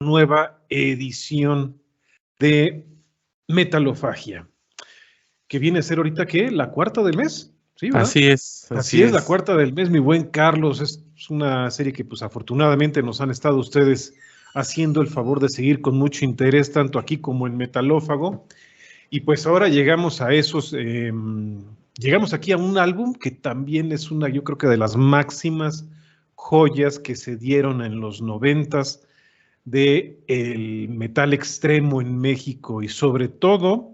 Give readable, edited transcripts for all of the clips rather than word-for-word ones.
nueva edición de Metalofagia, que viene a ser ahorita, ¿qué? ¿La cuarta del mes? Sí, ¿verdad? Así es, Así es, la cuarta del mes, mi buen Carlos. Es una serie que, pues, afortunadamente nos han estado ustedes haciendo el favor de seguir con mucho interés, tanto aquí como en Metalófago. Y pues ahora llegamos a esos, llegamos aquí a un álbum que también es una, yo creo que de las máximas joyas que se dieron en los 90s de el metal extremo en México, y sobre todo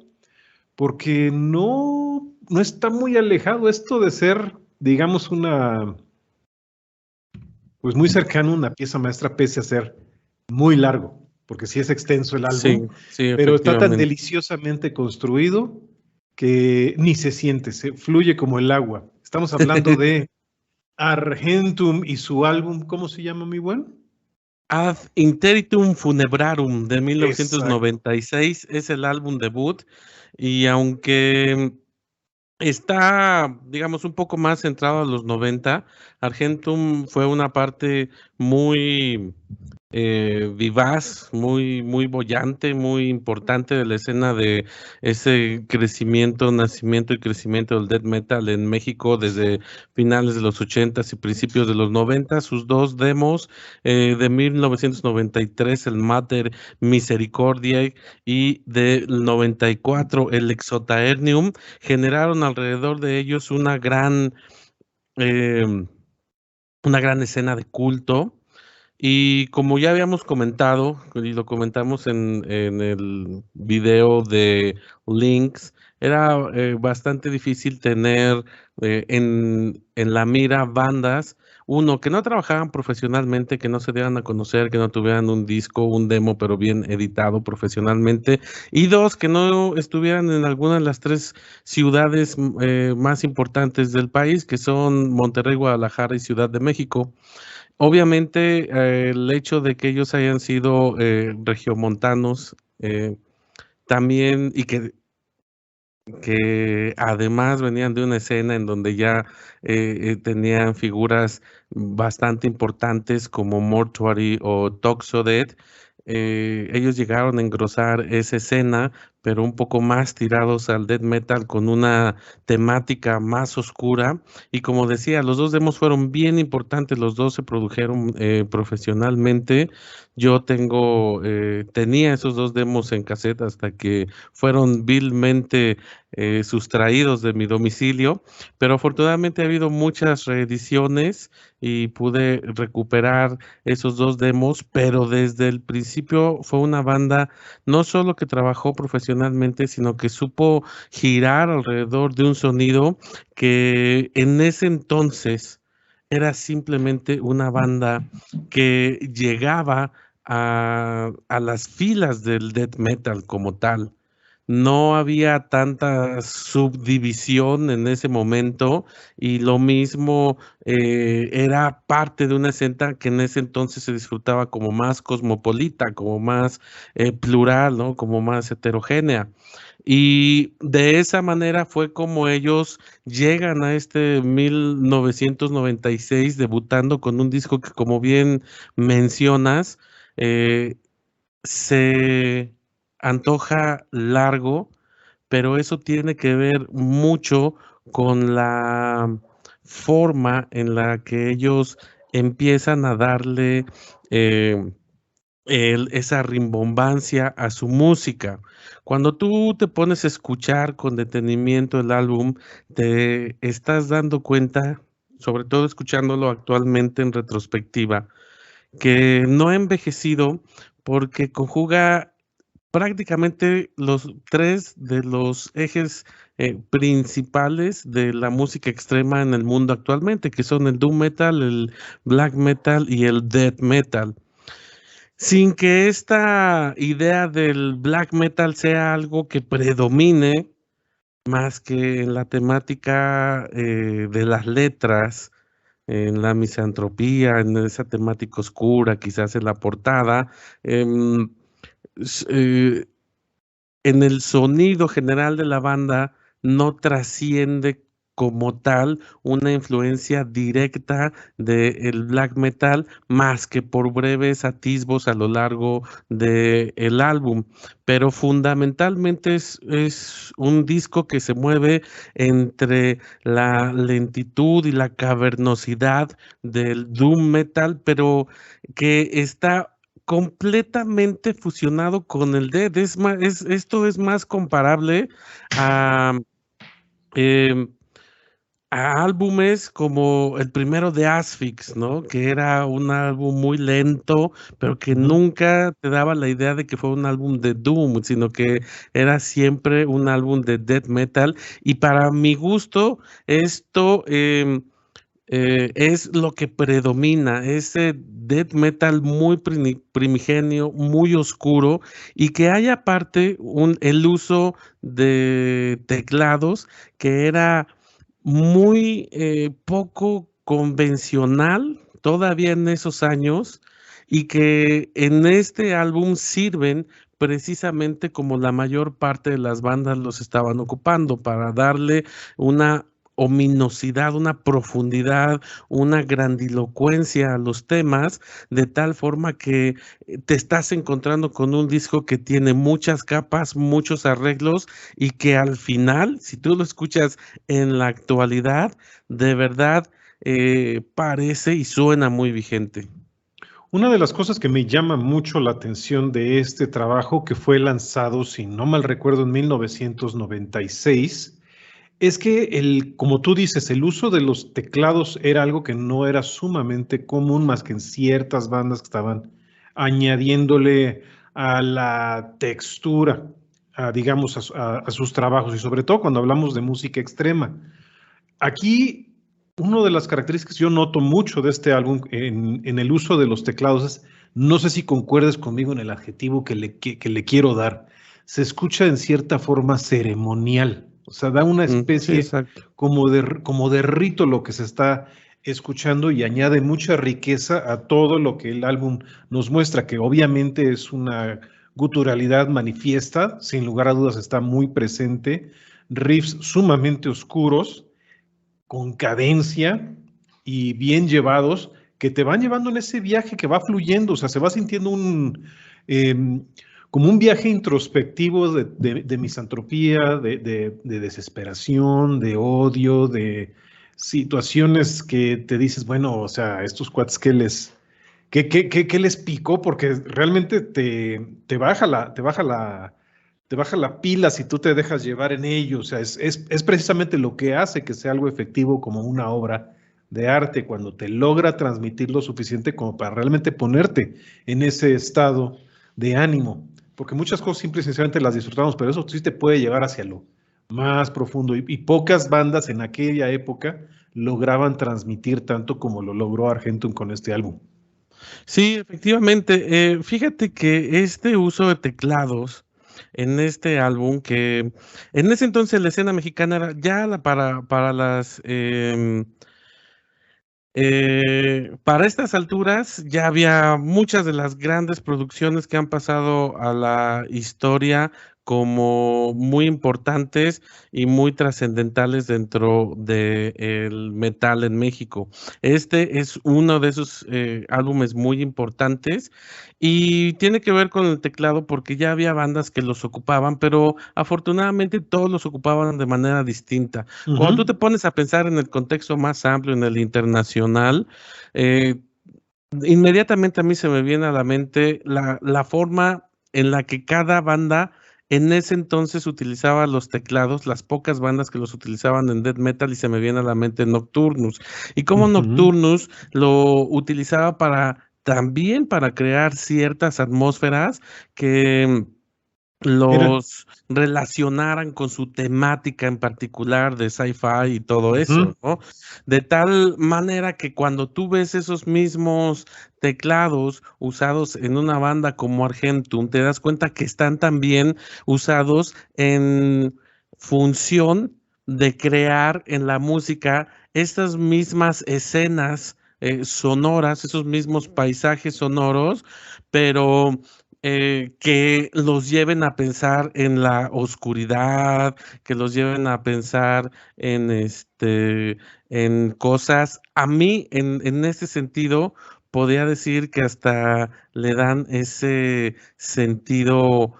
porque no está muy alejado esto de ser, digamos, pues muy cercano a una pieza maestra, pese a ser muy largo, porque sí es extenso el sí, álbum, sí, pero está tan efectivamente. deliciosamente construido que ni se siente, se fluye como el agua. Estamos hablando de Argentum y su álbum, ¿cómo se llama, mi buen? Ad Interitum Funebrarum de Exacto. 1996 es el álbum debut, y aunque está, digamos, un poco más centrado a los 90, Argentum fue una parte muy vivaz, muy boyante, muy importante de la escena de ese crecimiento, nacimiento y crecimiento del death metal en México desde finales de los 80s y principios de los 90. Sus dos demos de 1993, el Mater Misericordiae, y del 94, el Exotaernium, generaron alrededor de ellos eh, una gran escena de culto. Y como ya habíamos comentado, y lo comentamos en el video de Links, era bastante difícil tener en la mira bandas, uno, que no trabajaban profesionalmente, que no se dieran a conocer, que no tuvieran un disco, un demo, pero bien editado profesionalmente, y dos, que no estuvieran en alguna de las tres ciudades más importantes del país, que son Monterrey, Guadalajara y Ciudad de México. Obviamente, el hecho de que ellos hayan sido regiomontanos también, y que además venían de una escena en donde ya tenían figuras bastante importantes como Mortuary o Toxodead. Ellos llegaron a engrosar esa escena, pero un poco más tirados al death metal con una temática más oscura. Y como decía, los dos demos fueron bien importantes, los dos se produjeron profesionalmente. Yo tenía esos dos demos en cassette hasta que fueron vilmente sustraídos de mi domicilio, pero afortunadamente ha habido muchas reediciones y pude recuperar esos dos demos, pero desde el principio fue una banda no solo que trabajó profesionalmente, sino que supo girar alrededor de un sonido que en ese entonces era simplemente una banda que llegaba a las filas del death metal como tal. No había tanta subdivisión en ese momento, y lo mismo era parte de una escena que en ese entonces se disfrutaba como más cosmopolita, como más plural, ¿no? Como más heterogénea. Y de esa manera fue como ellos llegan a este 1996 debutando con un disco que, como bien mencionas, eh, se antoja largo, pero eso tiene que ver mucho con la forma en la que ellos empiezan a darle eh, esa rimbombancia a su música. Cuando tú te pones a escuchar con detenimiento el álbum, te estás dando cuenta, sobre todo escuchándolo actualmente en retrospectiva, que no ha envejecido porque conjuga prácticamente los tres de los ejes principales de la música extrema en el mundo actualmente, que son el doom metal, el black metal y el death metal. Sin que esta idea del black metal sea algo que predomine más que en la temática de las letras, en la misantropía, en esa temática oscura, quizás en la portada, em, s- eh, en el sonido general de la banda no trasciende como tal una influencia directa del black metal, más que por breves atisbos a lo largo del álbum. Pero fundamentalmente es un disco que se mueve entre la lentitud y la cavernosidad del doom metal, pero que está completamente fusionado con el death. Esto es más comparable a, em, a álbumes como el primero de Asphyx, ¿no? Que era un álbum muy lento, pero que nunca te daba la idea de que fue un álbum de doom, sino que era siempre un álbum de death metal. Y para mi gusto, esto es lo que predomina, ese death metal muy primigenio, muy oscuro, y que hay aparte el uso de teclados que era muy poco convencional todavía en esos años, y que en este álbum sirven precisamente como la mayor parte de las bandas los estaban ocupando, para darle una ominosidad, una profundidad, una grandilocuencia a los temas, de tal forma que te estás encontrando con un disco que tiene muchas capas, muchos arreglos, y que al final, si tú lo escuchas en la actualidad, de verdad parece y suena muy vigente. Una de las cosas que me llama mucho la atención de este trabajo, que fue lanzado, si no mal recuerdo, en 1996, es que como tú dices, el uso de los teclados era algo que no era sumamente común, más que en ciertas bandas que estaban añadiéndole a la textura, digamos, a sus trabajos, y sobre todo cuando hablamos de música extrema. Aquí, una de las características que yo noto mucho de este álbum en el uso de los teclados es, no sé si concuerdes conmigo en el adjetivo que le quiero dar, se escucha en cierta forma ceremonial, o sea, da una Sí, especie exacto. como de rito lo que se está escuchando, y añade mucha riqueza a todo lo que el álbum nos muestra, que obviamente es una guturalidad manifiesta, sin lugar a dudas está muy presente, riffs sumamente oscuros, con cadencia y bien llevados, que te van llevando en ese viaje que va fluyendo, o sea, se va sintiendo como un viaje introspectivo de misantropía, de desesperación, de odio, de situaciones que te dices, bueno, o sea, estos cuates, ¿qué les picó? Porque realmente te baja la pila si tú te dejas llevar en ello. O sea, es precisamente lo que hace que sea algo efectivo como una obra de arte, cuando te logra transmitir lo suficiente como para realmente ponerte en ese estado de ánimo. Porque muchas cosas simple y sencillamente las disfrutamos, pero eso sí te puede llevar hacia lo más profundo. Y pocas bandas en aquella época lograban transmitir tanto como lo logró Argentum con este álbum. Sí, efectivamente. Fíjate que este uso de teclados en este álbum, que en ese entonces la escena mexicana era ya para las para estas alturas ya había muchas de las grandes producciones que han pasado a la historia como muy importantes y muy trascendentales dentro del metal en México. Este es uno de esos álbumes muy importantes, y tiene que ver con el teclado porque ya había bandas que los ocupaban, pero afortunadamente todos los ocupaban de manera distinta. Cuando tú te pones a pensar en el contexto más amplio, en el internacional, eh, inmediatamente a mí se me viene a la mente la forma en la que cada banda en ese entonces utilizaba los teclados, las pocas bandas que los utilizaban en death metal, y se me viene a la mente Nocturnus. Y cómo Nocturnus lo utilizaba también para crear ciertas atmósferas que Era, los relacionaran con su temática en particular de sci-fi y todo eso, ¿no? De tal manera que cuando tú ves esos mismos teclados usados en una banda como Argentum, te das cuenta que están también usados en función de crear en la música estas mismas escenas sonoras, esos mismos paisajes sonoros, pero que los lleven a pensar en la oscuridad, que los lleven a pensar en, en cosas. A mí, en ese sentido, podría decir que hasta le dan ese sentido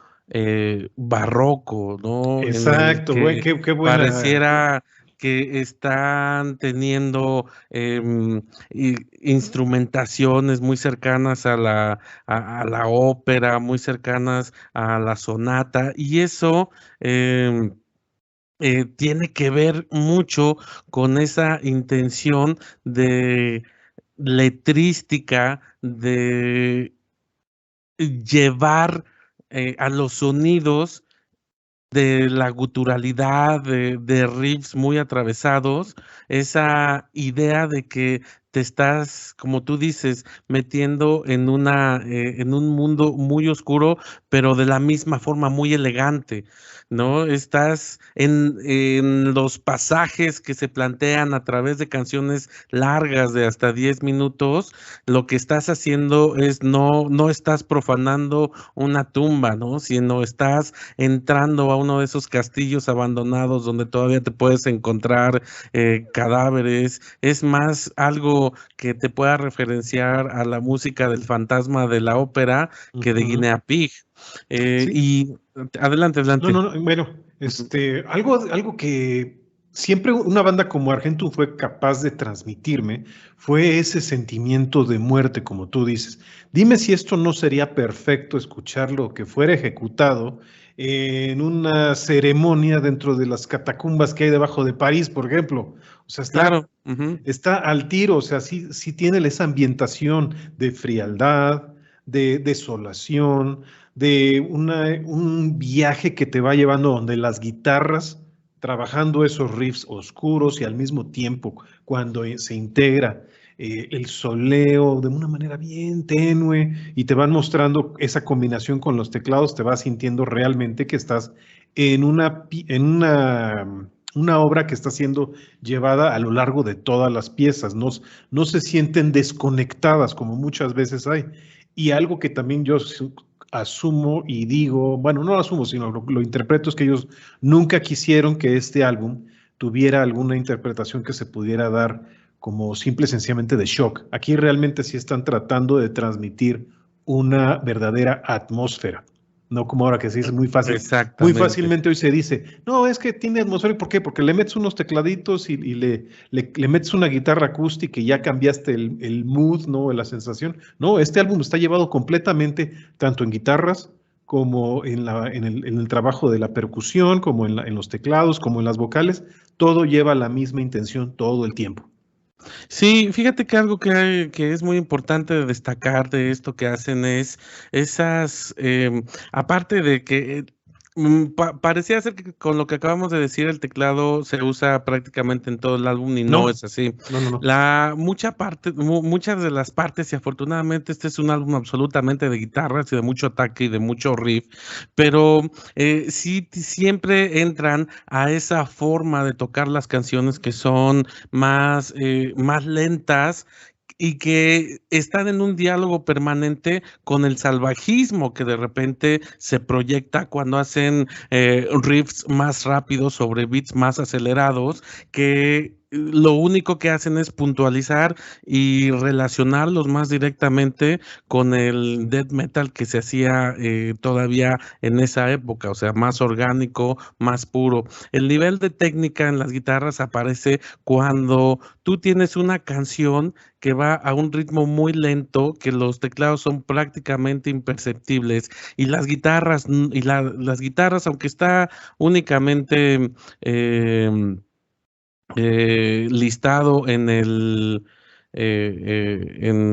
barroco, ¿no? En el Exacto, güey, que qué buena. pareciera que están teniendo instrumentaciones muy cercanas a a la ópera, muy cercanas a la sonata, y eso tiene que ver mucho con esa intención de letrística, de llevar a los sonidos de la guturalidad, de riffs muy atravesados, esa idea de que te estás, como tú dices, metiendo en en un mundo muy oscuro, pero de la misma forma muy elegante, ¿no? Estás en los pasajes que se plantean a través de canciones largas de hasta 10 minutos, lo que estás haciendo es no estás profanando una tumba, ¿no? Sino estás entrando a uno de esos castillos abandonados donde todavía te puedes encontrar cadáveres. Es más algo que te pueda referenciar a la música del fantasma de la ópera que de Ujú. Guinea Pig. Sí, Y adelante, no, adelante. no, no, bueno, algo que siempre una banda como Argentum fue capaz de transmitirme fue ese sentimiento de muerte, como tú dices. Dime si esto no sería perfecto escucharlo, que fuera ejecutado en una ceremonia dentro de las catacumbas que hay debajo de París, por ejemplo. O sea, Claro. Ujú. está al tiro, o sea, sí tiene esa ambientación de frialdad, de desolación, de un viaje que te va llevando donde las guitarras, trabajando esos riffs oscuros y al mismo tiempo, cuando se integra el soleo de una manera bien tenue y te van mostrando esa combinación con los teclados, te vas sintiendo realmente que estás en una obra que está siendo llevada a lo largo de todas las piezas, no se sienten desconectadas como muchas veces hay. Y algo que también yo asumo y digo, bueno, no lo asumo, sino lo interpreto, es que ellos nunca quisieron que este álbum tuviera alguna interpretación que se pudiera dar como simple y sencillamente de shock. Aquí realmente sí están tratando de transmitir una verdadera atmósfera. No como ahora que se dice muy fácil, muy Exactamente. fácilmente hoy se dice, no, es que tiene atmósfera. ¿Por qué? Porque le metes unos tecladitos y le metes una guitarra acústica y ya cambiaste el mood, ¿no? La sensación. No, este álbum está llevado completamente tanto en guitarras como en el trabajo de la percusión, como en los teclados, como en las vocales. Todo lleva la misma intención todo el tiempo. Sí, fíjate que algo que es muy importante de destacar de esto que hacen es esas, aparte de que parecía ser que con lo que acabamos de decir, el teclado se usa prácticamente en todo el álbum y no No, es así. no, no, no. Muchas de las partes, y afortunadamente este es un álbum absolutamente de guitarras y de mucho ataque y de mucho riff, pero sí siempre entran a esa forma de tocar las canciones que son más lentas y que están en un diálogo permanente con el salvajismo que de repente se proyecta cuando hacen riffs más rápidos sobre beats más acelerados, que lo único que hacen es puntualizar y relacionarlos más directamente con el death metal que se hacía todavía en esa época, o sea, más orgánico, más puro. El nivel de técnica en las guitarras aparece cuando tú tienes una canción que va a un ritmo muy lento, que los teclados son prácticamente imperceptibles y las guitarras, las guitarras, aunque está únicamente em, listado en En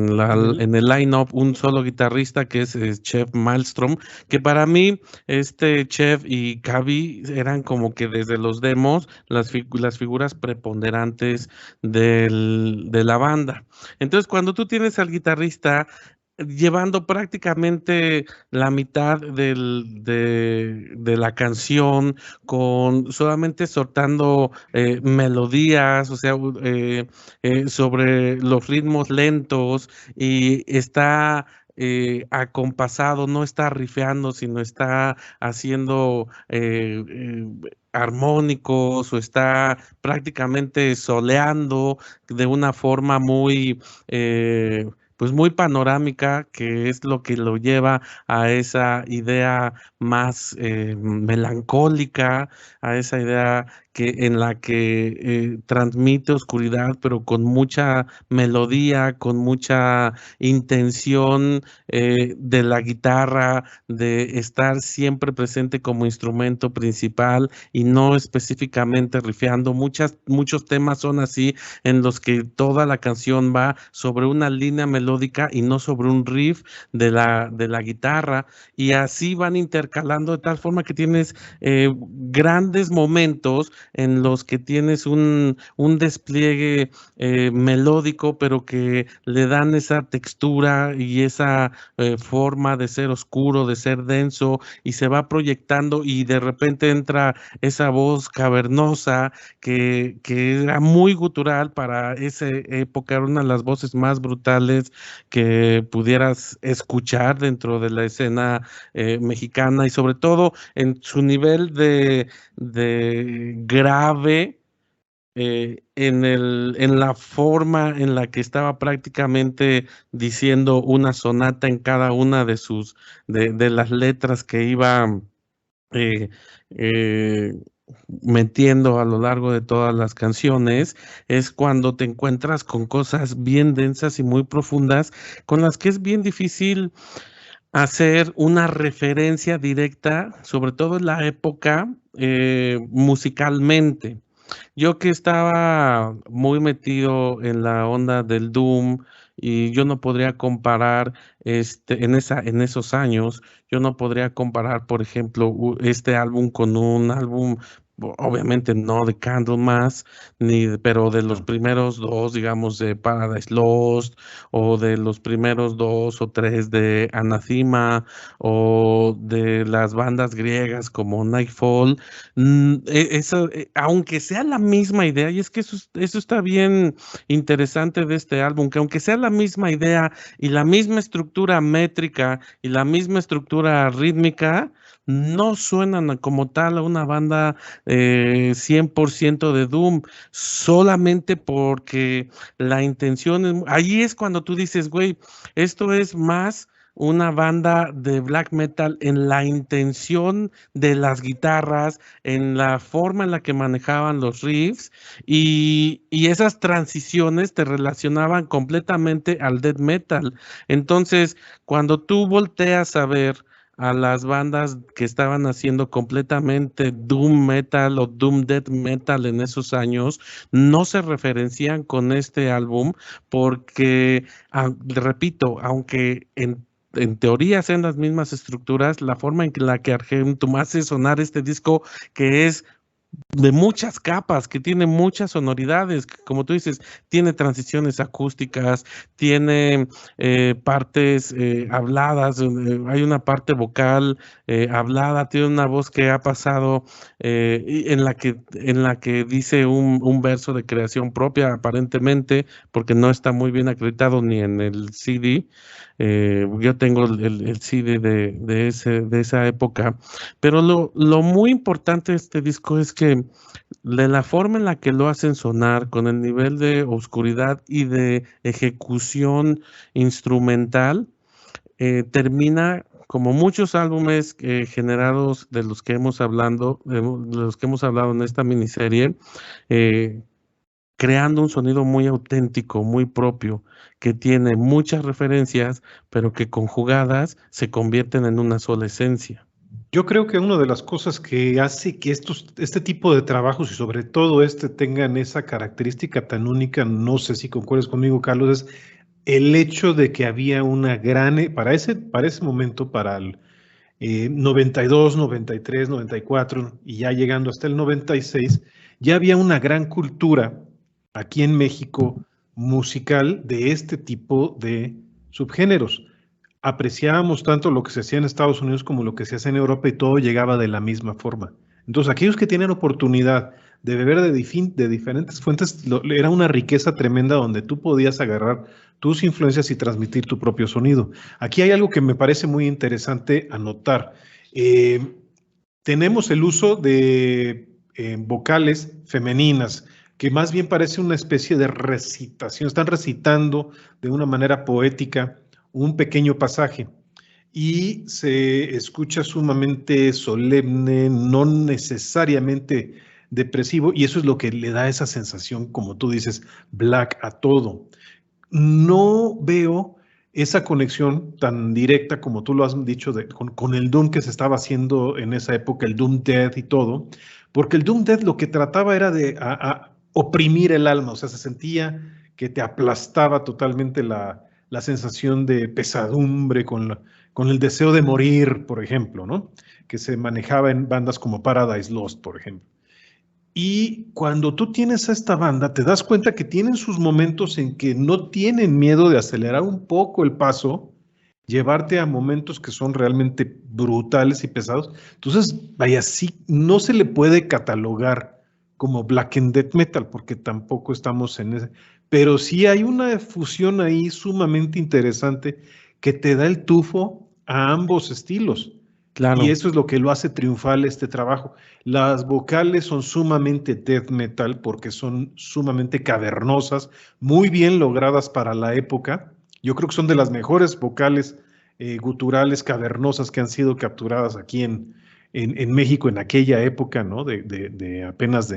el, en el line-up un solo guitarrista que es Chef Malmstrom, que para mí este Chef y Cavi eran como que desde los demos las figuras preponderantes de la banda. Entonces, cuando tú tienes al guitarrista llevando prácticamente la mitad de la canción, con solamente soltando melodías, o sea, sobre los ritmos lentos, y está acompasado, no está rifeando, sino está haciendo armónicos o está prácticamente soleando de una forma muy, pues muy panorámica, que es lo que lo lleva a esa idea más melancólica, a esa idea en la que transmite oscuridad, pero con mucha melodía, con mucha intención de la guitarra, de estar siempre presente como instrumento principal y no específicamente rifeando. Muchos temas son así, en los que toda la canción va sobre una línea melódica y no sobre un riff de la guitarra, y así van intercalando de tal forma que tienes grandes momentos en los que tienes un despliegue melódico, pero que le dan esa textura y esa forma de ser oscuro, de ser denso, y se va proyectando, y de repente entra esa voz cavernosa que era muy gutural para esa época, era una de las voces más brutales que pudieras escuchar dentro de la escena mexicana, y sobre todo en su nivel de grave, en la forma en la que estaba prácticamente diciendo una sonata en cada una de las letras que iba eh, eh, metiendo a lo largo de todas las canciones. Es cuando te encuentras con cosas bien densas y muy profundas, con las que es bien difícil hacer una referencia directa, sobre todo en la época, musicalmente. Yo que estaba muy metido en la onda del Doom, y yo no podría comparar en esos años, yo no podría comparar, por ejemplo, este álbum con un álbum, obviamente no de Candlemass, pero de los primeros dos, digamos, de Paradise Lost, o de los primeros dos o tres de Anathema, o de las bandas griegas como Nightfall. Eso, aunque sea la misma idea, y es que eso está bien interesante de este álbum, que aunque sea la misma idea y la misma estructura métrica y la misma estructura rítmica, no suenan como tal a una banda 100% de Doom, solamente porque la intención ahí es cuando tú dices, güey, esto es más una banda de black metal en la intención de las guitarras, en la forma en la que manejaban los riffs, y esas transiciones te relacionaban completamente al death metal. Entonces, cuando tú volteas a ver a las bandas que estaban haciendo completamente doom metal o doom death metal en esos años, no se referencian con este álbum porque, repito, aunque en teoría sean las mismas estructuras, la forma en la que Argentum hace sonar este disco, que es de muchas capas, que tiene muchas sonoridades, que, como tú dices, tiene transiciones acústicas, tiene partes habladas, hay una parte vocal hablada, tiene una voz que ha pasado en la que dice un verso de creación propia, aparentemente, porque no está muy bien acreditado ni en el CD. Yo tengo el CD de esa época, pero lo muy importante de este disco es que de la forma en la que lo hacen sonar, con el nivel de oscuridad y de ejecución instrumental, termina como muchos álbumes generados de los que hemos hablado, de los que hemos hablado en esta miniserie, eh, creando un sonido muy auténtico, muy propio, que tiene muchas referencias, pero que conjugadas se convierten en una sola esencia. Yo creo que una de las cosas que hace que este tipo de trabajos y sobre todo tengan esa característica tan única, no sé si concuerdas conmigo, Carlos, es el hecho de que había una gran, para ese momento, para el 92, 93, 94 y ya llegando hasta el 96, ya había una gran cultura aquí en México musical de este tipo de subgéneros. Apreciábamos tanto lo que se hacía en Estados Unidos como lo que se hace en Europa, y todo llegaba de la misma forma. Entonces, aquellos que tienen oportunidad de beber de diferentes fuentes, era una riqueza tremenda donde tú podías agarrar tus influencias y transmitir tu propio sonido. Aquí hay algo que me parece muy interesante anotar. Tenemos el uso de vocales femeninas, que más bien parece una especie de recitación. Están recitando de una manera poética un pequeño pasaje y se escucha sumamente solemne, no necesariamente depresivo, y eso es lo que le da esa sensación, como tú dices, black a todo. No veo esa conexión tan directa como tú lo has dicho con el Doom que se estaba haciendo en esa época, el Doom Death y todo, porque el Doom Death lo que trataba era de oprimir el alma, o sea, se sentía que te aplastaba totalmente la sensación de pesadumbre con el deseo de morir, por ejemplo, ¿no? Que se manejaba en bandas como Paradise Lost, por ejemplo. Y cuando tú tienes a esta banda, te das cuenta que tienen sus momentos en que no tienen miedo de acelerar un poco el paso, llevarte a momentos que son realmente brutales y pesados. Entonces, vaya, sí, no se le puede catalogar como Black and Death Metal, porque tampoco estamos en ese. Pero sí hay una fusión ahí sumamente interesante que te da el tufo a ambos estilos. Y Claro. eso es lo que lo hace triunfal este trabajo. Las vocales son sumamente death metal porque son sumamente cavernosas, muy bien logradas para la época. Yo creo que son de las mejores vocales guturales cavernosas que han sido capturadas aquí en México en aquella época, ¿no? De apenas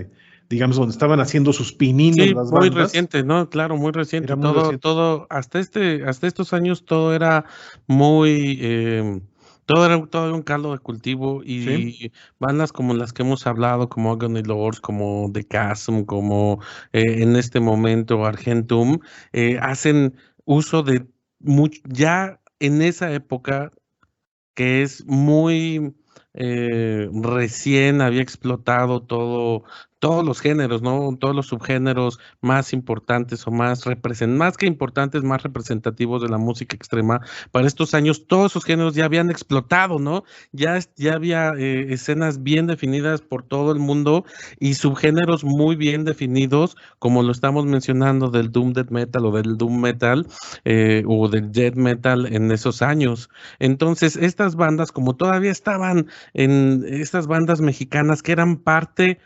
digamos, donde estaban haciendo sus pininos Sí, las muy bandas. reciente, ¿no? Claro, muy Era reciente. muy reciente. Todo, hasta estos años, todo era muy, todo era un caldo de cultivo Sí. y bandas como las que hemos hablado, como Agony Lords, como The Chasm, como en este momento Argentum, hacen uso de ya en esa época que es muy recién había explotado todos los géneros, ¿no? Todos los subgéneros más importantes o más que importantes, más representativos de la música extrema. Para estos años, todos esos géneros ya habían explotado, ¿no? Ya había escenas bien definidas por todo el mundo y subgéneros muy bien definidos, como lo estamos mencionando del Doom Death Metal o del Doom Metal o del Death Metal en esos años. Entonces, estas bandas, como todavía estaban en estas bandas mexicanas que eran parte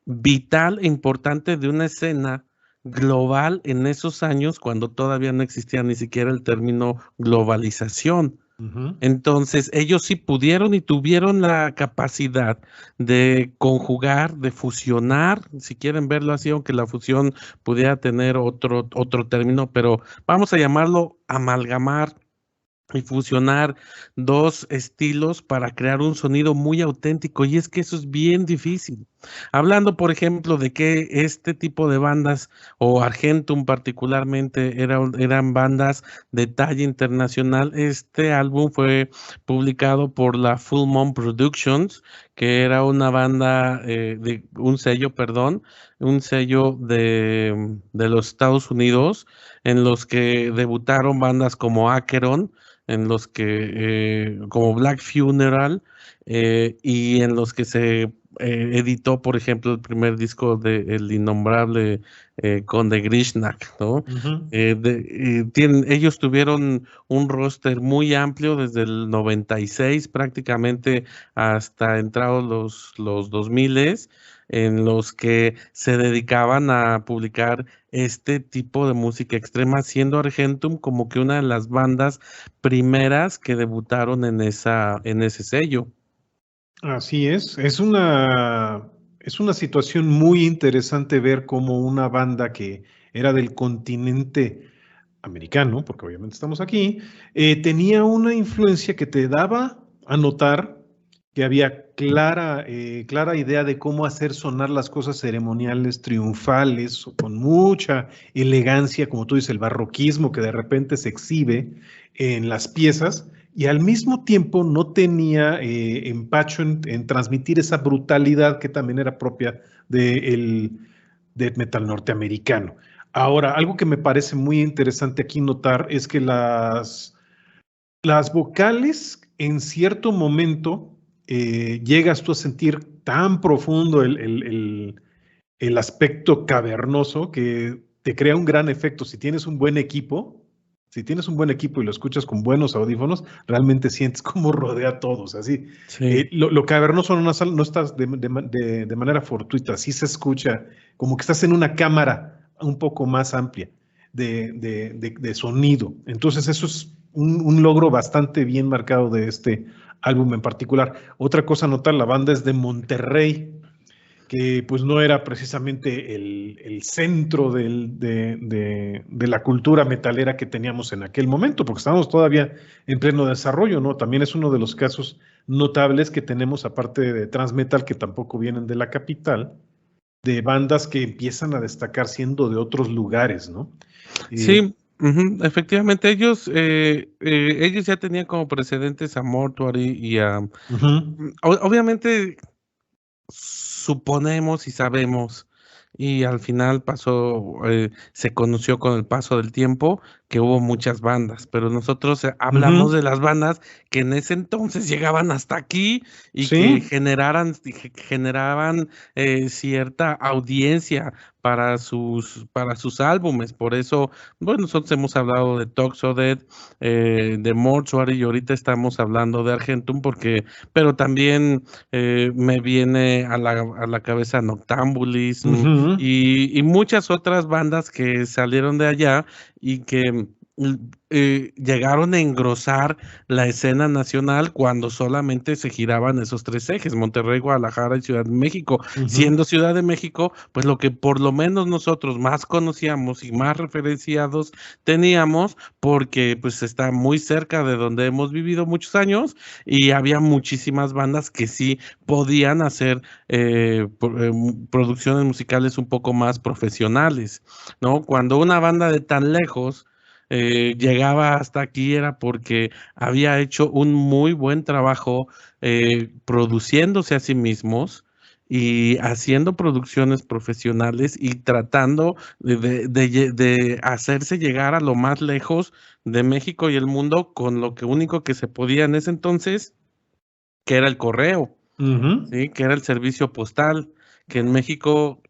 vital e importante de una escena global en esos años, cuando todavía no existía ni siquiera el término globalización. Ujú. Entonces, ellos sí pudieron y tuvieron la capacidad de conjugar, de fusionar, si quieren verlo así, aunque la fusión pudiera tener otro término, pero vamos a llamarlo amalgamar y fusionar dos estilos para crear un sonido muy auténtico, y es que eso es bien difícil. Hablando, por ejemplo, de que este tipo de bandas, o Argentum particularmente, eran bandas de talla internacional, este álbum fue publicado por la Full Moon Productions, que era una banda, un sello, perdón, un sello de los Estados Unidos, en los que debutaron bandas como Acheron, en los que, como Black Funeral, y en los que se editó, por ejemplo, el primer disco de El Innombrable Conde Grishnak, ¿no? Ujú. Ellos tuvieron un roster muy amplio desde el 96 prácticamente hasta entrados los 2000, en los que se dedicaban a publicar este tipo de música extrema, siendo Argentum como que una de las bandas primeras que debutaron en ese sello. Así es una situación muy interesante ver cómo una banda que era del continente americano, porque obviamente estamos aquí, tenía una influencia que te daba a notar que había clara idea de cómo hacer sonar las cosas ceremoniales, triunfales, con mucha elegancia, como tú dices, el barroquismo que de repente se exhibe en las piezas, y al mismo tiempo no tenía empacho en transmitir esa brutalidad que también era propia del death metal norteamericano. Ahora, algo que me parece muy interesante aquí notar es que las vocales en cierto momento llegas tú a sentir tan profundo el aspecto cavernoso que te crea un gran efecto. Si tienes un buen equipo, si tienes un buen equipo y lo escuchas con buenos audífonos, realmente sientes cómo rodea a todos. Así, Sí. lo cavernoso no estás de manera fortuita, sí se escucha como que estás en una cámara un poco más amplia de sonido. Entonces, eso es un logro bastante bien marcado de este álbum en particular. Otra cosa a notar, la banda es de Monterrey, que pues no era precisamente el centro de la cultura metalera que teníamos en aquel momento, porque estábamos todavía en pleno desarrollo, ¿no? También es uno de los casos notables que tenemos, aparte de Transmetal, que tampoco vienen de la capital, de bandas que empiezan a destacar siendo de otros lugares, ¿no? Sí, efectivamente, ellos ya tenían como precedentes a Mortuary y a... Obviamente suponemos y sabemos, y al final se conoció con el paso del tiempo que hubo muchas bandas, pero nosotros hablamos de las bandas que en ese entonces llegaban hasta aquí y que Sí. generaban cierta audiencia para sus álbumes. Por eso, bueno, nosotros hemos hablado de Toxodead, de Mortuary, y ahorita estamos hablando de Argentum, pero también me viene a la cabeza Noctambulism y muchas otras bandas que salieron de allá y que llegaron a engrosar la escena nacional cuando solamente se giraban esos tres ejes, Monterrey, Guadalajara y Ciudad de México. Siendo Ciudad de México, pues lo que por lo menos nosotros más conocíamos y más referenciados teníamos, porque pues está muy cerca de donde hemos vivido muchos años y había muchísimas bandas que sí podían hacer producciones musicales un poco más profesionales, ¿no? Cuando una banda de tan lejos llegaba hasta aquí era porque había hecho un muy buen trabajo produciéndose a sí mismos y haciendo producciones profesionales y tratando de hacerse llegar a lo más lejos de México y el mundo con lo único que se podía en ese entonces, que era el correo, ¿sí? Que era el servicio postal, que en México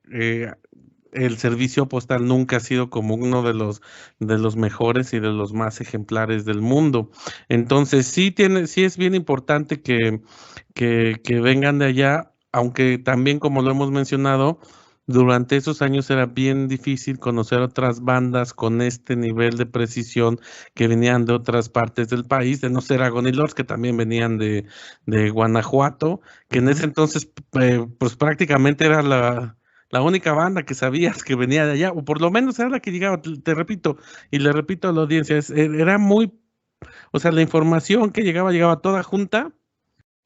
el servicio postal nunca ha sido como uno de los mejores y de los más ejemplares del mundo. Entonces, sí es bien importante que vengan de allá, aunque también, como lo hemos mencionado, durante esos años era bien difícil conocer otras bandas con este nivel de precisión que venían de otras partes del país, de no ser Agony Lords, que también venían de Guanajuato, que en ese entonces pues prácticamente era la única banda que sabías que venía de allá, o por lo menos era la que llegaba, te repito, y le repito a la audiencia, era muy, o sea, la información que llegaba toda junta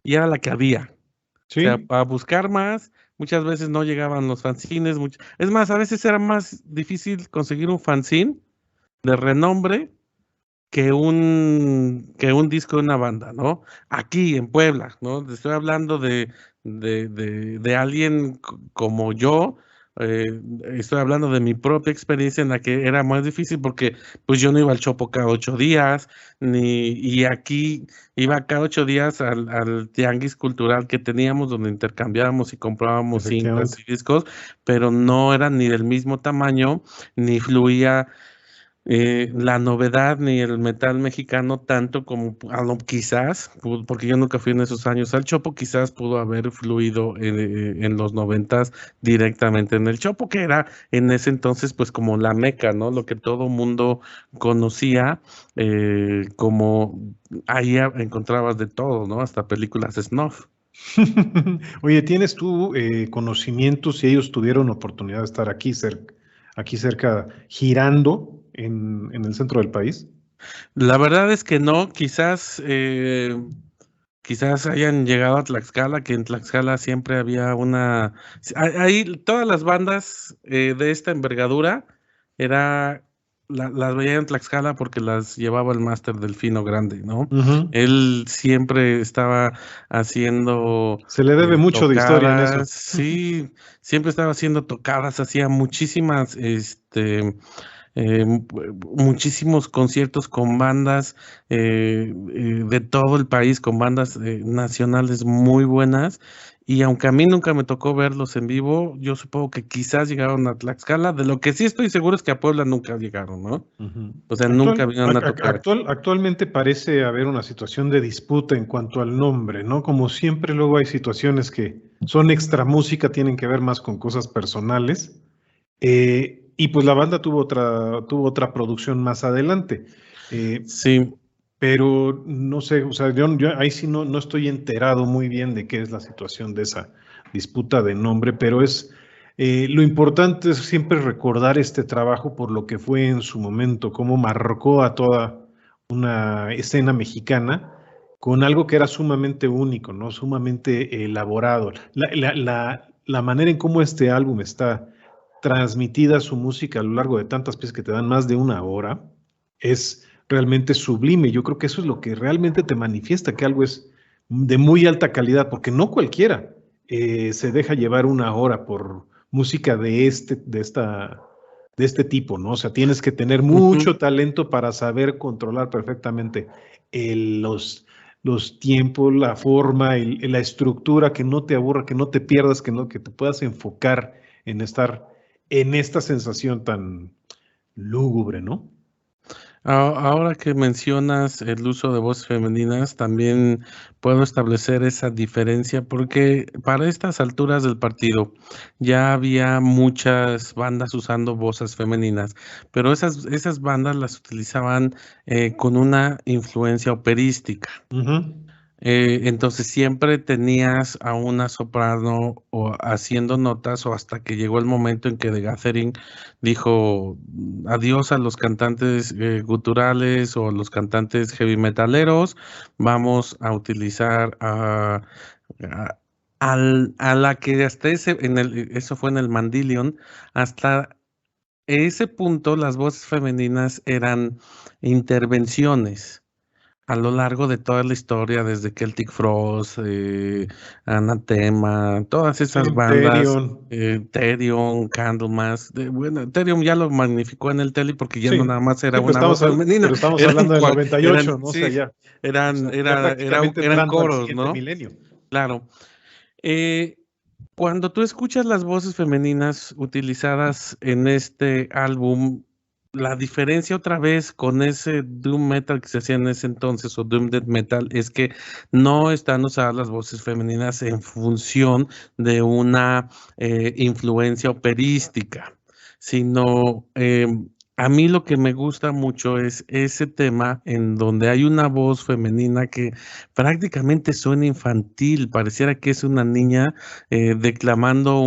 y era la que había. O sea, Sí. para buscar más, muchas veces no llegaban los fanzines. Es más, a veces era más difícil conseguir un fanzine de renombre que un disco de una banda, ¿no? Aquí en Puebla, ¿no? Te estoy hablando de alguien como yo, estoy hablando de mi propia experiencia en la que era más difícil porque pues yo no iba al Chopo cada 8 días, y aquí iba cada 8 días al tianguis cultural que teníamos donde intercambiábamos y comprábamos cintas Efectivamente. y discos, pero no eran ni del mismo tamaño, ni fluía la novedad ni el metal mexicano tanto como quizás, porque yo nunca fui en esos años al Chopo, quizás pudo haber fluido en los 90s directamente en el Chopo, que era en ese entonces pues como la meca, ¿no? Lo que todo mundo conocía, como ahí encontrabas de todo, ¿no? Hasta películas snuff. Oye, ¿tienes tú conocimientos si ellos tuvieron oportunidad de estar aquí cerca, girando en el centro del país? La verdad es que no, quizás hayan llegado a Tlaxcala, que en Tlaxcala siempre había ahí todas las bandas de esta envergadura las veía en Tlaxcala porque las llevaba el máster Delfino Grande, ¿no? Él siempre estaba haciendo Se le debe mucho de historia en eso. tocadas, sí, siempre estaba haciendo tocadas, hacía muchísimas, muchísimos conciertos con bandas de todo el país, con bandas nacionales muy buenas, y aunque a mí nunca me tocó verlos en vivo, yo supongo que quizás llegaron a Tlaxcala. De lo que sí estoy seguro es que a Puebla nunca llegaron, ¿no? O sea, nunca vinieron a tocar. Actualmente parece haber una situación de disputa en cuanto al nombre, ¿no? Como siempre, luego hay situaciones que son extra música, tienen que ver más con cosas personales. Y pues la banda tuvo otra producción más adelante. Sí. Pero no sé, o sea, yo ahí sí no estoy enterado muy bien de qué es la situación de esa disputa de nombre, pero lo importante es siempre recordar este trabajo por lo que fue en su momento, cómo marcó a toda una escena mexicana con algo que era sumamente único, ¿no? Sumamente elaborado. La manera en cómo este álbum está transmitida su música a lo largo de tantas piezas que te dan más de una hora es realmente sublime. Yo creo que eso es lo que realmente te manifiesta que algo es de muy alta calidad, porque no cualquiera se deja llevar una hora por música de este tipo, ¿no? O sea, tienes que tener mucho talento para saber controlar perfectamente los tiempos, la forma, la estructura, que no te aburra, que no te pierdas, que te puedas enfocar en estar en esta sensación tan lúgubre, ¿no? Ahora que mencionas el uso de voces femeninas, también puedo establecer esa diferencia porque para estas alturas del partido ya había muchas bandas usando voces femeninas, pero esas bandas las utilizaban con una influencia operística. Entonces siempre tenías a una soprano o haciendo notas o hasta que llegó el momento en que The Gathering dijo adiós a los cantantes guturales o los cantantes heavy metaleros, vamos a utilizar a la que hasta eso fue en el Mandillion, hasta ese punto las voces femeninas eran intervenciones a lo largo de toda la historia, desde Celtic Frost, Anathema, todas esas bandas, Therion, Candlemas, bueno, Therion ya lo magnificó en el Tele porque ya no nada más era una voz femenina. Pero estamos hablando del 98, ¿no? Sí, O sea, ya. eran coros, ¿no? Milenio. Claro. Cuando tú escuchas las voces femeninas utilizadas en este álbum, la diferencia otra vez con ese doom metal que se hacía en ese entonces o doom death metal es que no están usadas las voces femeninas en función de una influencia operística, sino a mí lo que me gusta mucho es ese tema en donde hay una voz femenina que prácticamente suena infantil, pareciera que es una niña declamando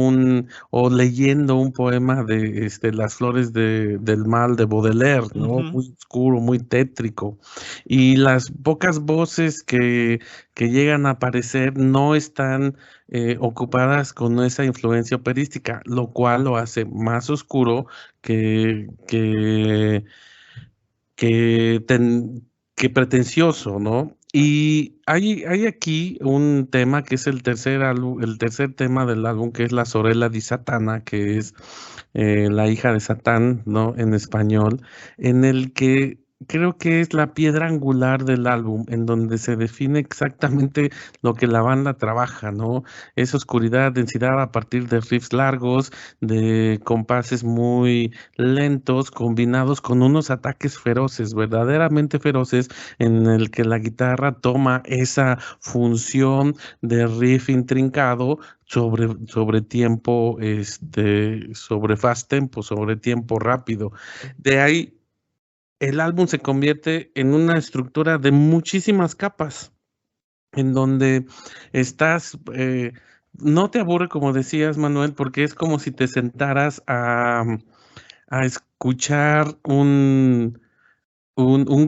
o leyendo un poema de Las flores del mal de Baudelaire, ¿no? Muy oscuro, muy tétrico. Y las pocas voces que llegan a aparecer no están ocupadas con esa influencia operística, lo cual lo hace más oscuro que pretencioso, ¿no? Y hay aquí un tema que es el tercer tema del álbum, que es la Sorella di Satana, que es la hija de Satán, ¿no? En español, en el que creo que es la piedra angular del álbum, en donde se define exactamente lo que la banda trabaja, ¿no? Es oscuridad, densidad a partir de riffs largos, de compases muy lentos, combinados con unos ataques feroces, verdaderamente feroces, en el que la guitarra toma esa función de riff intrincado sobre tiempo, sobre fast tempo, sobre tiempo rápido. De ahí, el álbum se convierte en una estructura de muchísimas capas, en donde estás, no te aburre, como decías, Manuel, porque es como si te sentaras a escuchar un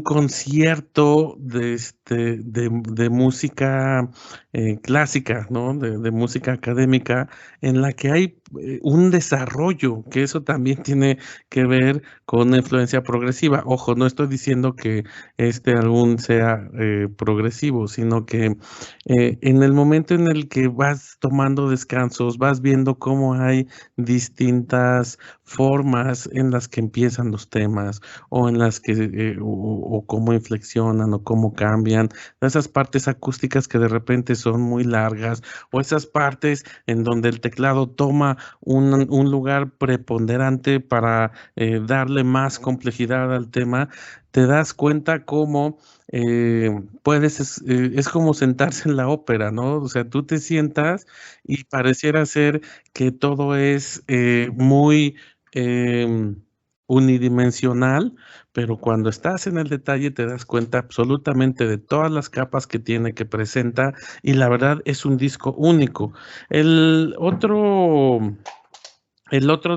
concierto de música clásica, ¿no? De música académica, en la que hay un desarrollo, que eso también tiene que ver con una influencia progresiva. Ojo, no estoy diciendo que este álbum sea progresivo, sino que en el momento en el que vas tomando descansos, vas viendo cómo hay distintas formas en las que empiezan los temas o en las que o cómo inflexionan o cómo cambian, esas partes acústicas que de repente son muy largas, o esas partes en donde el teclado toma un lugar preponderante para darle más complejidad al tema, te das cuenta cómo es como sentarse en la ópera, ¿no? O sea, tú te sientas y pareciera ser que todo es muy unidimensional, pero cuando estás en el detalle te das cuenta absolutamente de todas las capas que tiene, que presenta, y la verdad es un disco único. El otro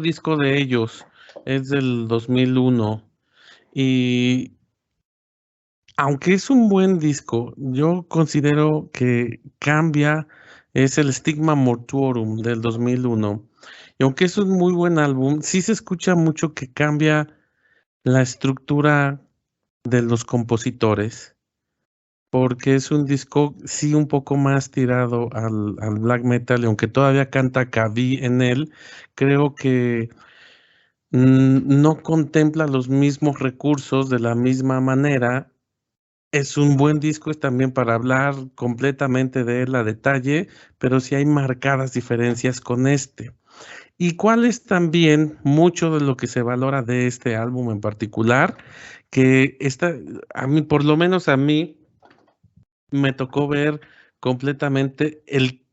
disco de ellos es del 2001 y aunque es un buen disco, yo considero que cambia, es el Stigma Mortuorum del 2001. Y aunque es un muy buen álbum, sí se escucha mucho que cambia la estructura de los compositores, porque es un disco, sí, un poco más tirado al black metal, y aunque todavía canta Kavi en él, creo que no contempla los mismos recursos de la misma manera. Es un buen disco, es también para hablar completamente de él a detalle, pero sí hay marcadas diferencias con este. ¿Y cuál es también mucho de lo que se valora de este álbum en particular? Que a mí, por lo menos a mí, me tocó ver completamente el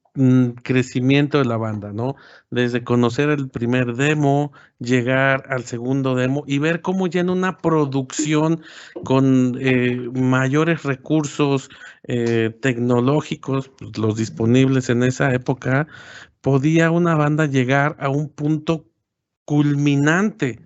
crecimiento de la banda, ¿no? Desde conocer el primer demo, llegar al segundo demo y ver cómo ya en una producción con mayores recursos tecnológicos, pues, los disponibles en esa época, podía una banda llegar a un punto culminante,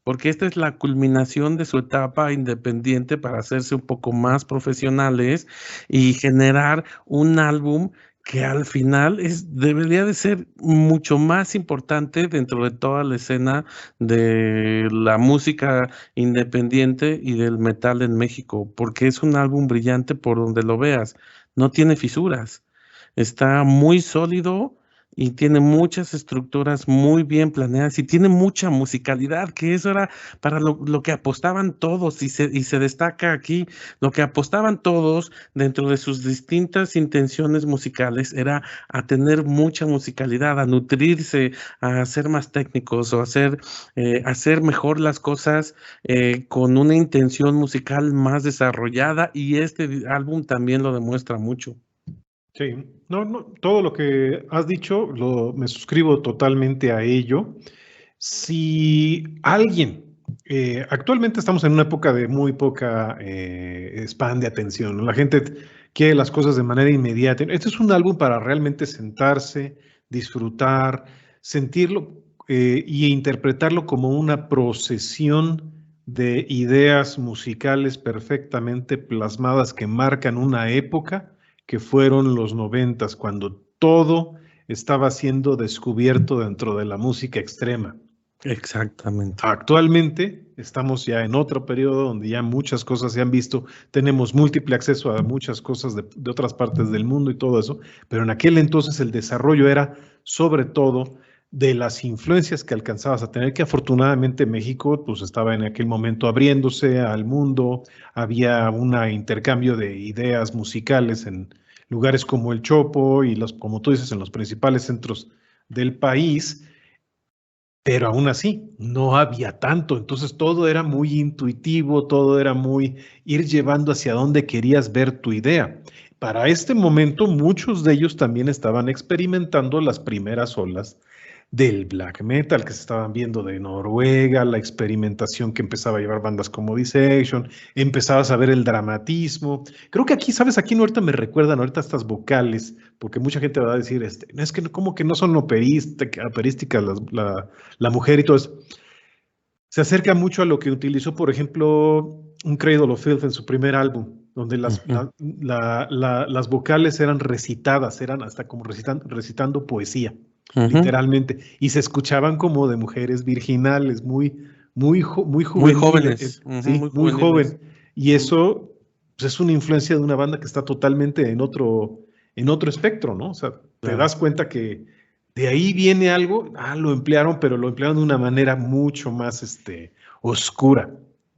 porque esta es la culminación de su etapa independiente para hacerse un poco más profesionales y generar un álbum que al final debería de ser mucho más importante dentro de toda la escena de la música independiente y del metal en México, porque es un álbum brillante por donde lo veas, no tiene fisuras, está muy sólido y tiene muchas estructuras muy bien planeadas y tiene mucha musicalidad, que eso era para lo que apostaban todos, y se destaca aquí, lo que apostaban todos dentro de sus distintas intenciones musicales era a tener mucha musicalidad, a nutrirse, a ser más técnicos o hacer mejor las cosas con una intención musical más desarrollada, y este álbum también lo demuestra mucho. Sí, no, todo lo que has dicho me suscribo totalmente a ello. Si alguien, actualmente estamos en una época de muy poca span de atención, ¿no? La gente quiere las cosas de manera inmediata. Este es un álbum para realmente sentarse, disfrutar, sentirlo y interpretarlo como una procesión de ideas musicales perfectamente plasmadas que marcan una época que fueron los 90s, cuando todo estaba siendo descubierto dentro de la música extrema. Exactamente. Actualmente estamos ya en otro periodo donde ya muchas cosas se han visto, tenemos múltiple acceso a muchas cosas de otras partes del mundo y todo eso, pero en aquel entonces el desarrollo era sobre todo de las influencias que alcanzabas a tener, que afortunadamente México pues estaba en aquel momento abriéndose al mundo, había un intercambio de ideas musicales en lugares como el Chopo y como tú dices, en los principales centros del país, pero aún así no había tanto, entonces todo era muy intuitivo, todo era muy ir llevando hacia dónde querías ver tu idea. Para este momento muchos de ellos también estaban experimentando las primeras olas del black metal que se estaban viendo de Noruega, la experimentación que empezaba a llevar bandas como Dissection, empezabas a ver el dramatismo. Creo que aquí, ¿sabes? Aquí ahorita me recuerdan ahorita estas vocales, porque mucha gente va a decir, es que como que no son operísticas la mujer y todo eso. Se acerca mucho a lo que utilizó, por ejemplo, un Cradle of Filth en su primer álbum, donde las vocales eran recitadas, eran hasta como recitando poesía, literalmente, y se escuchaban como de mujeres virginales, muy juveniles, muy jóvenes, sí, muy joven. Y eso pues, es una influencia de una banda que está totalmente en otro espectro, ¿no? O sea, te das cuenta que de ahí viene algo, lo emplearon, pero lo emplearon de una manera mucho más oscura.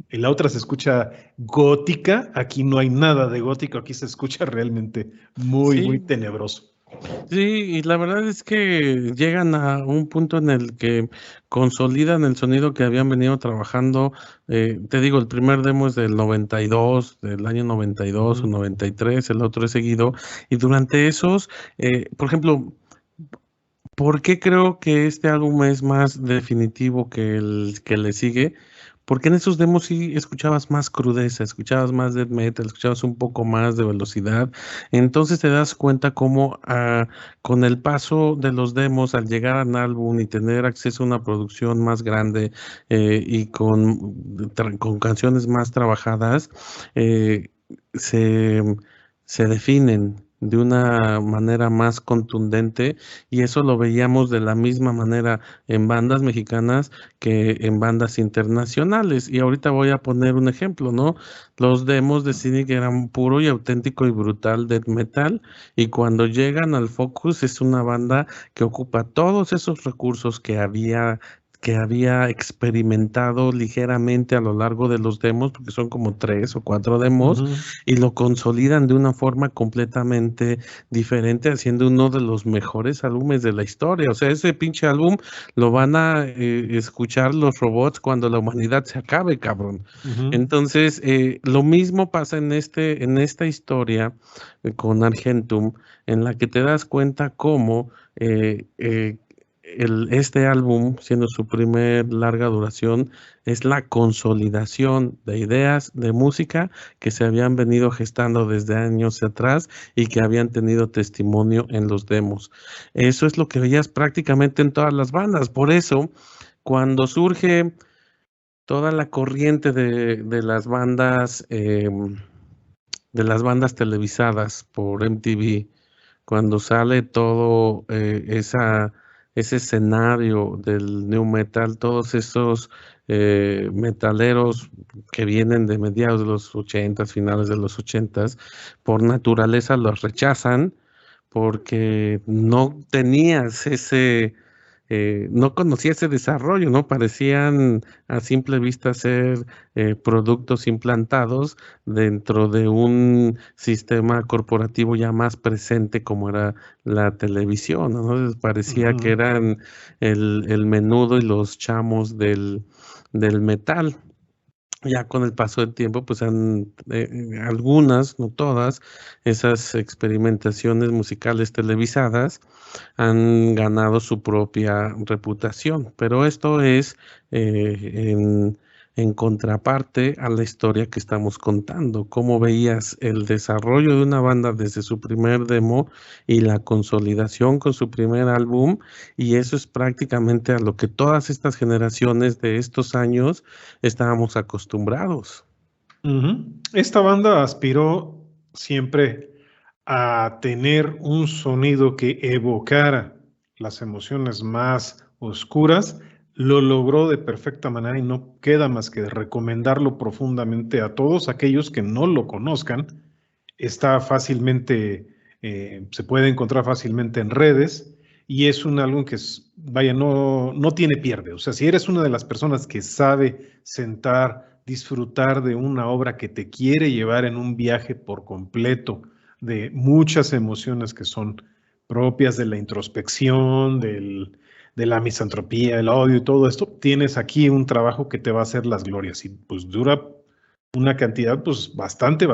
En la otra se escucha gótica, aquí no hay nada de gótico, aquí se escucha realmente muy, muy Sí, tenebroso. sí, y la verdad es que llegan a un punto en el que consolidan el sonido que habían venido trabajando. Te digo, el primer demo es del 92, del año 92 o 93, el otro es seguido. Y durante esos, por ejemplo, ¿por qué creo que este álbum es más definitivo que el que le sigue? Porque en esos demos sí escuchabas más crudeza, escuchabas más death metal, escuchabas un poco más de velocidad. Entonces te das cuenta cómo con el paso de los demos, al llegar al álbum y tener acceso a una producción más grande y con canciones más trabajadas, eh, se, se definen de una manera más contundente, y eso lo veíamos de la misma manera en bandas mexicanas que en bandas internacionales. Y ahorita voy a poner un ejemplo, ¿no? Los demos de Cynic eran puro y auténtico y brutal death metal, y cuando llegan al Focus es una banda que ocupa todos esos recursos que había experimentado ligeramente a lo largo de los demos, porque son como 3 o 4 demos, y lo consolidan de una forma completamente diferente, haciendo uno de los mejores álbumes de la historia. O sea, ese pinche álbum lo van a escuchar los robots cuando la humanidad se acabe, cabrón. Entonces, lo mismo pasa en esta historia con Argentum, en la que te das cuenta cómo este álbum, siendo su primer larga duración, es la consolidación de ideas de música que se habían venido gestando desde años atrás y que habían tenido testimonio en los demos. Eso es lo que veías prácticamente en todas las bandas. Por eso, cuando surge toda la corriente de las bandas televisadas por MTV, cuando sale todo ese escenario del new metal, todos esos metaleros que vienen de mediados de los 80, finales de los 80, por naturaleza los rechazan porque no tenías no conocía ese desarrollo, ¿no? Parecían a simple vista ser productos implantados dentro de un sistema corporativo ya más presente como era la televisión, ¿no? Entonces parecía que eran el menudo y los chamos del metal. Ya con el paso del tiempo, pues algunas, no todas, esas experimentaciones musicales televisadas han ganado su propia reputación, pero esto es en contraparte a la historia que estamos contando. Cómo veías el desarrollo de una banda desde su primer demo y la consolidación con su primer álbum, y eso es prácticamente a lo que todas estas generaciones de estos años estábamos acostumbrados. Esta banda aspiró siempre a tener un sonido que evocara las emociones más oscuras. Lo logró de perfecta manera y no queda más que recomendarlo profundamente a todos aquellos que no lo conozcan. Está fácilmente, se puede encontrar fácilmente en redes, y es un álbum que, vaya, no tiene pierde. O sea, si eres una de las personas que sabe sentar, disfrutar de una obra que te quiere llevar en un viaje por completo, de muchas emociones que son propias de la introspección, de la misantropía, el odio y todo esto, tienes aquí un trabajo que te va a hacer las glorias, y pues dura una cantidad pues bastante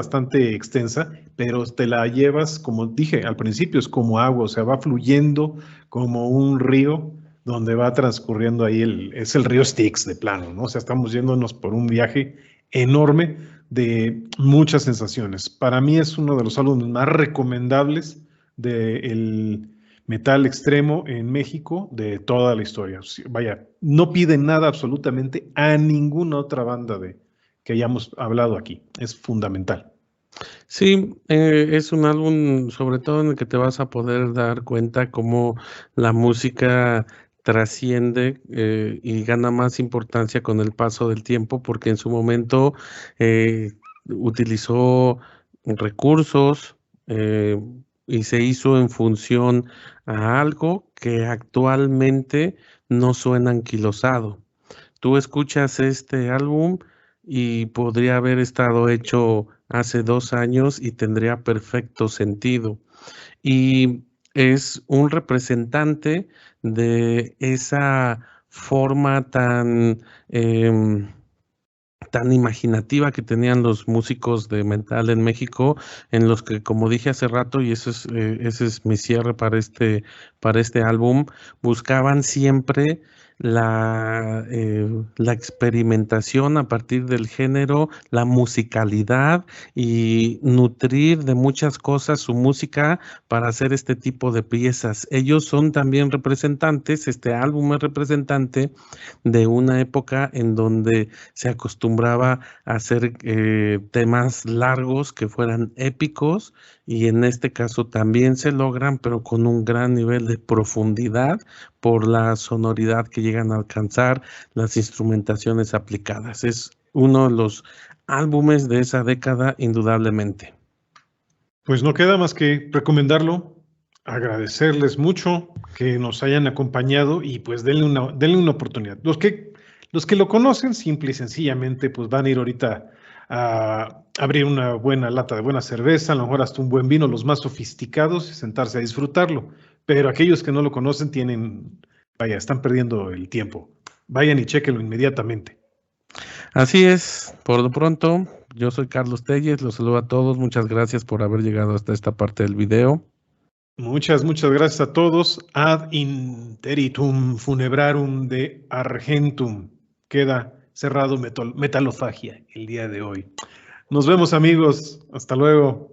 extensa, pero te la llevas, como dije al principio, es como agua, o sea, va fluyendo como un río donde va transcurriendo ahí es el río Styx de plano, ¿no? O sea, estamos yéndonos por un viaje enorme de muchas sensaciones. Para mí es uno de los álbumes más recomendables del metal extremo en México de toda la historia. Vaya, no pide nada absolutamente a ninguna otra banda que hayamos hablado aquí. Es fundamental. Sí, es un álbum sobre todo en el que te vas a poder dar cuenta cómo la música trasciende y gana más importancia con el paso del tiempo, porque en su momento utilizó recursos eh, y se hizo en función a algo que actualmente no suena anquilosado. Tú escuchas este álbum y podría haber estado hecho hace 2 años y tendría perfecto sentido. Y es un representante de esa forma tan imaginativa que tenían los músicos de metal en México, en los que, como dije hace rato, y ese es mi cierre para este álbum, buscaban siempre la experimentación a partir del género, la musicalidad y nutrir de muchas cosas su música para hacer este tipo de piezas. Ellos son también representantes, este álbum es representante de una época en donde se acostumbraba a hacer temas largos que fueran épicos, y en este caso también se logran, pero con un gran nivel de profundidad por la sonoridad que llegan a alcanzar, las instrumentaciones aplicadas. Es uno de los álbumes de esa década, indudablemente. Pues no queda más que recomendarlo, agradecerles mucho que nos hayan acompañado y pues denle una oportunidad. Los que lo conocen, simple y sencillamente, pues van a ir ahorita a abrir una buena lata de buena cerveza, a lo mejor hasta un buen vino, los más sofisticados, y sentarse a disfrutarlo. Pero aquellos que no lo conocen están perdiendo el tiempo. Vayan y chequenlo inmediatamente. Así es, por lo pronto, yo soy Carlos Telles, los saludo a todos, muchas gracias por haber llegado hasta esta parte del video. Muchas gracias a todos. Ad interitum funebrarum de Argentum. Queda cerrado Metalofagia el día de hoy. Nos vemos, amigos. Hasta luego.